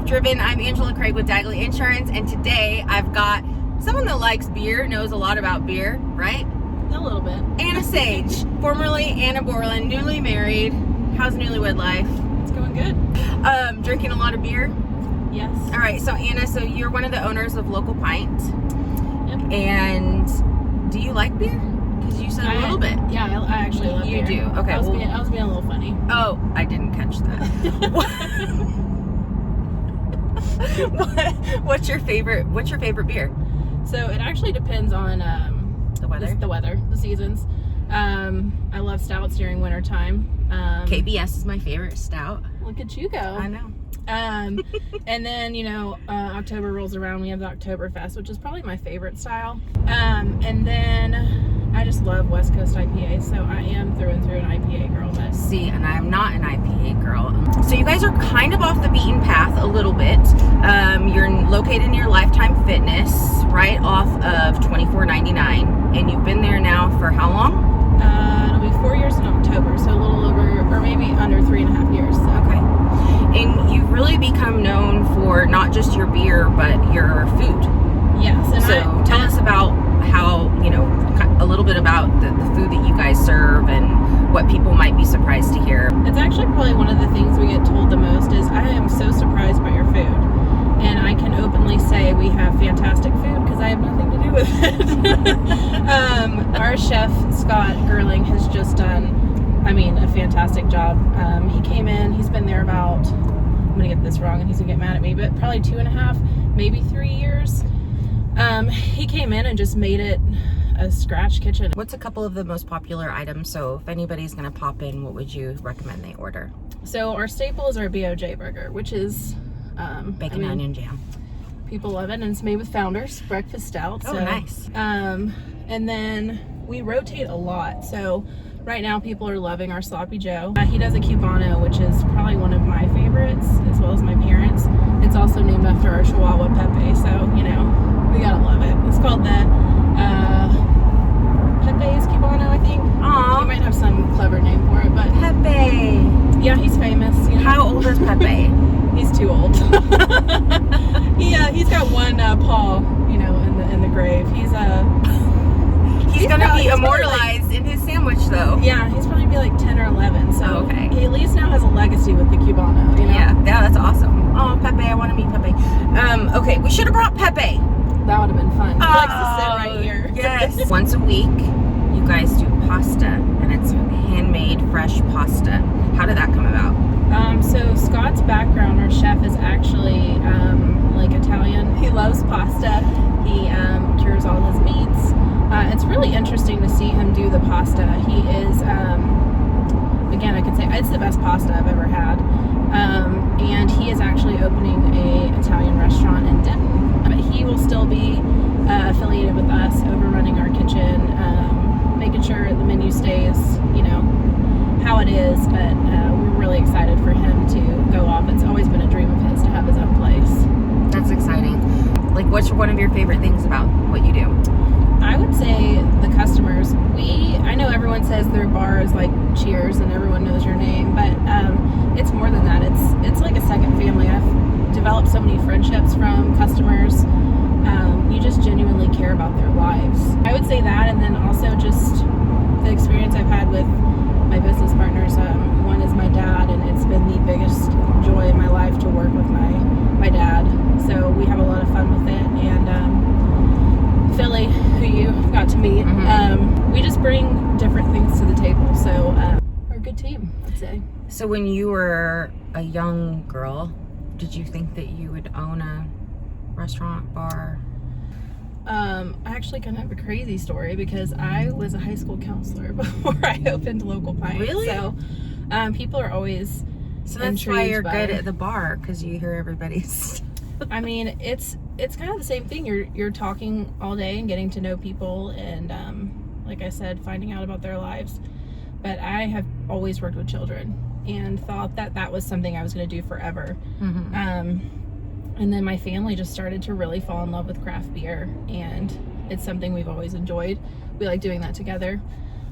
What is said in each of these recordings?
Driven. I'm Angela Craig with Dagley Insurance, and today I've got someone that likes beer, knows a lot about beer, right? A little bit. Anna Sage, formerly Anna Borland, newly married. How's newlywed life? It's going good. Drinking a lot of beer? Yes. All right, so Anna, so you're one of the owners of Local Pint. Yep. And do you like beer? Because you said a little bit. Yeah, I actually love beer. You do? Okay. I was being a little funny. Oh, I didn't catch that. What's your favorite beer? So it actually depends on The weather? the seasons. I love stouts during winter time. KBS is my favorite stout. Look at you go. I know. And then, October rolls around, we have the Oktoberfest, which is probably my favorite style. And then I just love West Coast IPA, so I am through and through an IPA girl. But See, and I'm not an IPA girl. So you guys are kind of off the beaten path a little bit. You're located near Lifetime Fitness, right off of $24.99, and you've been there now for how long? It'll be 4 years in October, so a little over, or maybe under 3.5 years. So. Okay. And you've really become known for not just your beer, but your food. Yes. And so tell us about how, a little bit about the food that you guys serve and what people might be surprised to hear. It's actually probably one of the things we get told the most is I am so surprised by your food. And I can openly say we have fantastic food because I have nothing to do with it. Our chef, Scott Gerling, has just done, a fantastic job. He came in, he's been there about, I'm going to get this wrong and he's going to get mad at me, but probably 2.5, maybe 3 years. He came in and just made it a scratch kitchen. What's a couple of the most popular items? So if anybody's going to pop in, what would you recommend they order? So our staple is our BOJ burger, which is bacon, onion jam. People love it, and it's made with Founders breakfast stout. Oh, nice. And then we rotate a lot. So right now people are loving our Sloppy Joe. He does a Cubano, which is probably one of my favorites, as well as my parents. It's also named after our Chihuahua Pepe, so we gotta love it. It's called the Pepe's Cubano, I think. Aww. He might have some clever name for it, but Pepe. Yeah, he's famous. How old is Pepe? He's too old. He's got one paw, in the grave. He's gonna be immortalized in his sandwich, though. Yeah, he's probably be like 10 or 11. So okay. He at least now has a legacy with the Cubano. Yeah, that's awesome. Oh, Pepe, I want to meet Pepe. Okay, we should have brought Pepe. That would have been fun. He likes to sit right here. Yes. Once a week, you guys do pasta, and it's handmade, fresh pasta. How did that come about? So Scott's background, our chef, is actually Italian. He loves pasta. He cures all his meats. It's really interesting to see him do the pasta. He is, again, I could say it's the best pasta I've ever had. And he is actually opening a Italian restaurant in Denton. But he will still be affiliated with us, overrunning our kitchen, making sure the menu stays, how it is. But we're really excited for him to go off. It's always been a dream of his to have his own place. That's exciting. What's one of your favorite things about what you do? I would say the customers. I know everyone says their bar is like Cheers and everyone knows your name, but it's more than that. It's like a second family. I've developed so many friendships from customers. You just genuinely care about their lives. I would say that, and then also just the experience I've had with my business partners. One is my dad, and it's been the biggest joy in my life to work with my dad. So we have a lot of fun with it, and Philly, who you got to meet, we just bring different things to the table. So we're a good team, I'd say. So when you were a young girl, did you think that you would own a restaurant, bar? I actually kind of have a crazy story because I was a high school counselor before I opened Local Pint. Really? So people are always So that's why you're good at the bar, because you hear everybody's. It's kind of the same thing. You're talking all day and getting to know people, and like I said, finding out about their lives. But I have always worked with children and thought that was something I was going to do forever. And then my family just started to really fall in love with craft beer, and it's something we've always enjoyed. We like doing that together.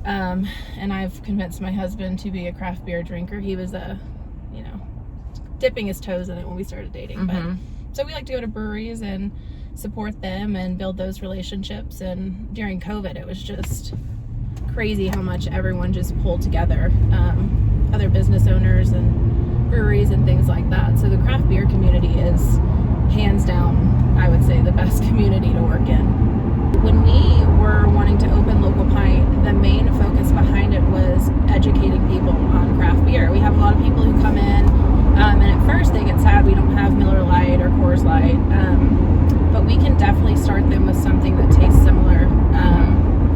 And I've convinced my husband to be a craft beer drinker. He was dipping his toes in it when we started dating. But so we like to go to breweries and support them and build those relationships. And during COVID, it was just crazy how much everyone just pulled together, other business owners and breweries and things like that. So the craft beer community is hands down, I would say, the best community to work in. When we were wanting to open Local Pint, the main focus behind it was educating people on craft beer. We have a lot of people who come in, and at first they get sad we don't have Miller Lite or Coors Light, but we can definitely start them with something that tastes similar.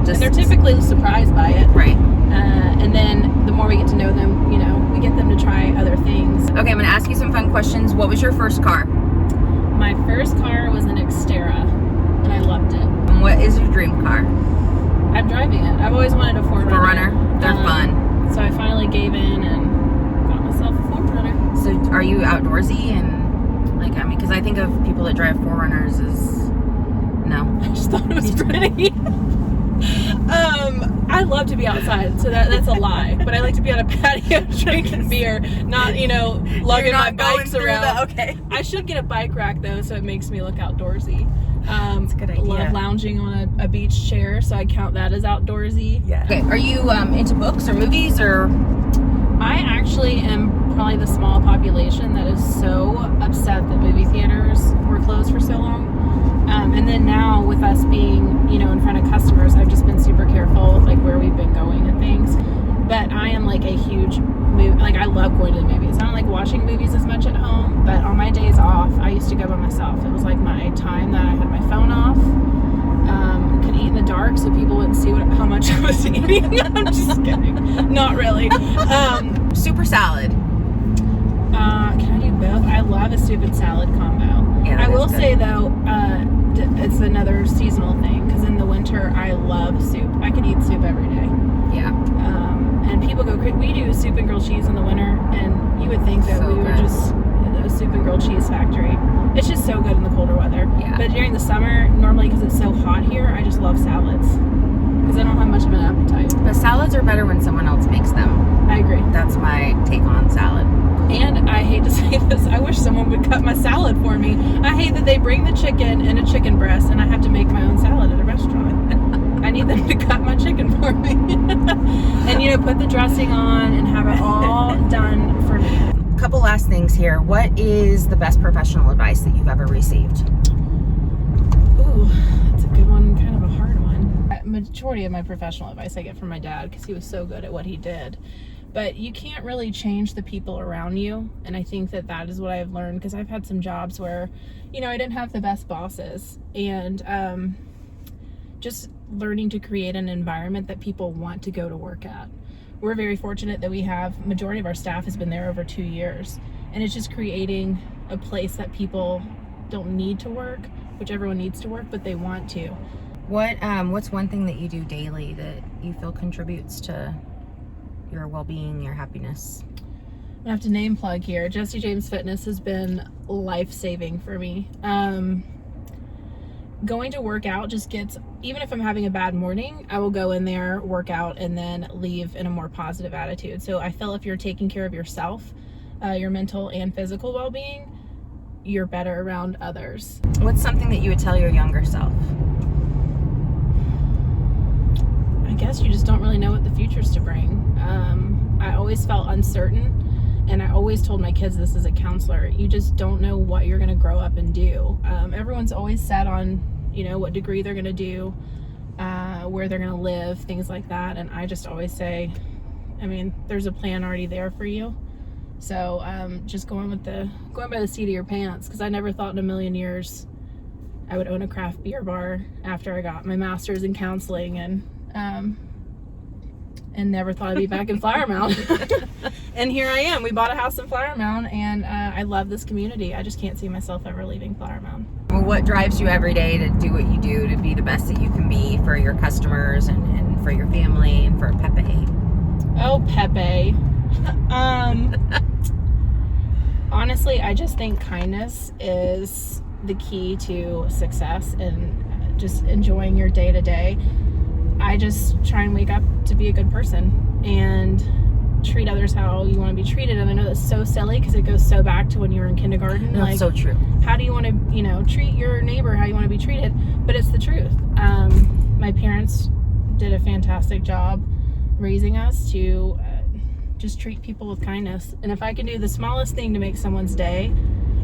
And they're typically surprised by it. Right. And then the more we get to know them, we get them to try other things. Okay, I'm going to ask you some fun questions. What was your first car? My first car was an Xterra, and I loved it. And what is your dream car? I'm driving it. I've always wanted a 4Runner. They're fun. So I finally gave in and got myself a 4Runner. So are you outdoorsy? And because I think of people that drive 4Runners as no. I just thought it was pretty. I love to be outside, so that's a lie. But I like to be on a patio drinking beer, not lugging my bikes around. Okay. I should get a bike rack though, so it makes me look outdoorsy. That's a good idea. Love lounging on a beach chair, so I count that as outdoorsy. Yeah. Okay. Are you into books or movies or? I actually am probably the small population that is so upset that movie theaters were closed for so long. And then now with us being, in front of customers, I've just been super careful with where we've been going and things. But I am a huge movie, I love going to the movies. I don't like watching movies as much at home, but on my days off, I used to go by myself. It was my time that I had my phone off. Could eat in the dark so people wouldn't see how much I was eating. I'm just kidding. Not really. Super salad. Can I do both? I love a soup and salad combo. Yeah, I will say though, it's another seasonal thing because in the winter I love soup. I could eat soup every day. Yeah. And people go crazy. We do soup and grilled cheese in the winter, and you would think that we were just a soup and grilled cheese factory. It's just so good in the colder weather. Yeah. But during the summer, normally because it's so hot here, I just love salads because I don't have much of an appetite. But salads are better when someone else makes them. I agree. That's my take on salad. And I hate to say this, I wish someone would cut my salad for me. I hate that they bring the chicken in a chicken breast and I have to make my own salad at a restaurant. I need them to cut my chicken for me. And, put the dressing on and have it all done for me. Couple last things here. What is the best professional advice that you've ever received? Ooh, that's a good one, kind of a hard one. Majority of my professional advice I get from my dad because he was so good at what he did. But you can't really change the people around you. And I think that is what I've learned because I've had some jobs where, I didn't have the best bosses. And just learning to create an environment that people want to go to work at. We're very fortunate that we have, majority of our staff has been there over 2 years. And it's just creating a place that people don't need to work, which everyone needs to work, but they want to. What's one thing that you do daily that you feel contributes to your well-being, your happiness? I have to name plug here. Jesse James Fitness has been life-saving for me. Going to work out just gets, even if I'm having a bad morning, I will go in there, work out, and then leave in a more positive attitude. So I feel if you're taking care of yourself, your mental and physical well-being, you're better around others. What's something that you would tell your younger self? I guess you just don't really know what the future's to bring. I always felt uncertain, and I always told my kids this as a counselor, you just don't know what you're going to grow up and do. Everyone's always set on, what degree they're going to do, where they're going to live, things like that. And I just always say, there's a plan already there for you. So just going by the seat of your pants, because I never thought in a million years I would own a craft beer bar after I got my master's in counseling, and never thought I'd be back in Flower Mound. And here I am. We bought a house in Flower Mound, and I love this community. I just can't see myself ever leaving Flower Mound. Well, what drives you every day to do what you do, to be the best that you can be for your customers and for your family and for Pepe? Oh, Pepe. Honestly, I just think kindness is the key to success and just enjoying your day to day. I just try and wake up to be a good person, and treat others how you want to be treated. And I know that's so silly because it goes so back to when you were in kindergarten. No, it's so true. How do you want to, treat your neighbor how you want to be treated? But it's the truth. My parents did a fantastic job raising us to just treat people with kindness. And if I can do the smallest thing to make someone's day,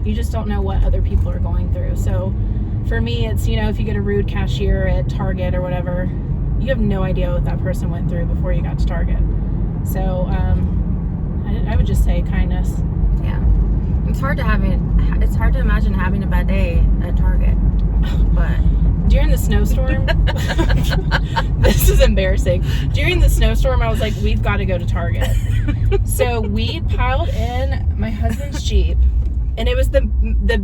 you just don't know what other people are going through. So for me, it's, if you get a rude cashier at Target or whatever, you have no idea what that person went through before you got to Target. So I would just say kindness. Yeah. It's hard to imagine having a bad day at Target. But during the snowstorm, this is embarrassing. During the snowstorm, I was like, we've got to go to Target. So we piled in my husband's Jeep, and it was the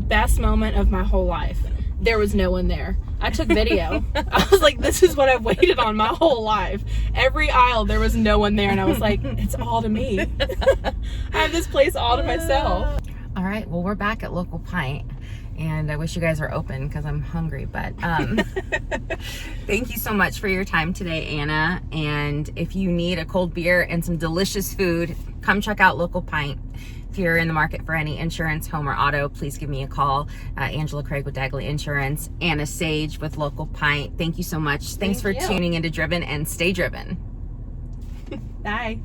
best moment of my whole life. There was no one there. I took video. I was like, this is what I've waited on my whole life. Every aisle, there was no one there, and I was like, it's all to me. I have this place all to myself. All right, well, we're back at local Pint, and I wish you guys were open because I'm hungry, but thank you so much for your time today, Anna. And if you need a cold beer and some delicious food, come check out local Pint. If you're in the market for any insurance, home or auto, please give me a call. Angela Craig with Dagley Insurance, Anna Sage with local Pint. Thank you so much. Thanks for tuning into Driven, and stay driven. Bye.